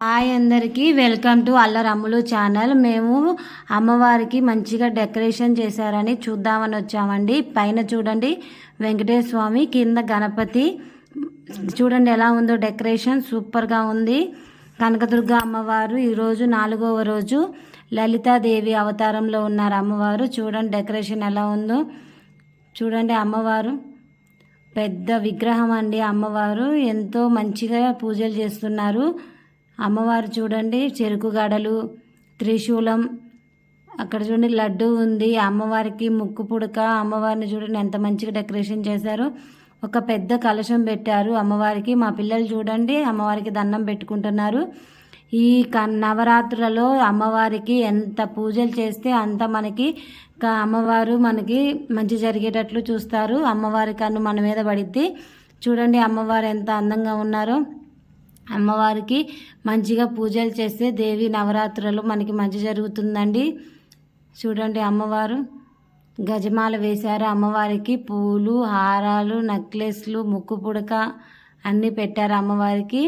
Hi అందరికీ welcome to అల్లరమ్ములు channel. మేము అమ్మవారికి మంచిగా డెకరేషన్ చేశారని చూద్దామని వచ్చామండి. పైన చూడండి వెంకటేశ్వర స్వామి, కింద గణపతి. చూడండి ఎలా ఉందో డెకరేషన్, సూపర్గా ఉంది. కనకదుర్గ అమ్మవారు ఈరోజు 4వ రోజు లలితాదేవి అవతారంలో ఉన్నారు అమ్మవారు. చూడండి డెకరేషన్ ఎలా ఉందో. చూడండి అమ్మవారు పెద్ద విగ్రహం అండి. అమ్మవారు ఎంతో మంచిగా పూజలు చేస్తున్నారు. అమ్మవారు చూడండి చెరుకు గడలు, త్రిశూలం, అక్కడ చూడండి లడ్డు ఉంది. అమ్మవారికి ముక్కు పుడక. అమ్మవారిని చూడండి ఎంత మంచిగా డెకరేషన్ చేశారు. ఒక పెద్ద కలశం పెట్టారు అమ్మవారికి. మా పిల్లలు చూడండి అమ్మవారికి దండం పెట్టుకుంటున్నారు. ఈ నవరాత్రులలో అమ్మవారికి ఎంత పూజలు చేస్తే అంత మనకి అమ్మవారు మనకి మంచి జరిగేటట్లు చూస్తారు. అమ్మవారి కన్ను మన మీద పడిద్ది. చూడండి అమ్మవారు ఎంత అందంగా ఉన్నారో. అమ్మవారికి మంచిగా పూజలు చేస్తే దేవి నవరాత్రులు మనకి మంచి జరుగుతుందండి. చూడండి అమ్మవారు గజమాల వేశారు. అమ్మవారికి పూలు, హారాలు, నెక్లెస్లు, ముక్కు పుడక అన్నీ పెట్టారు అమ్మవారికి.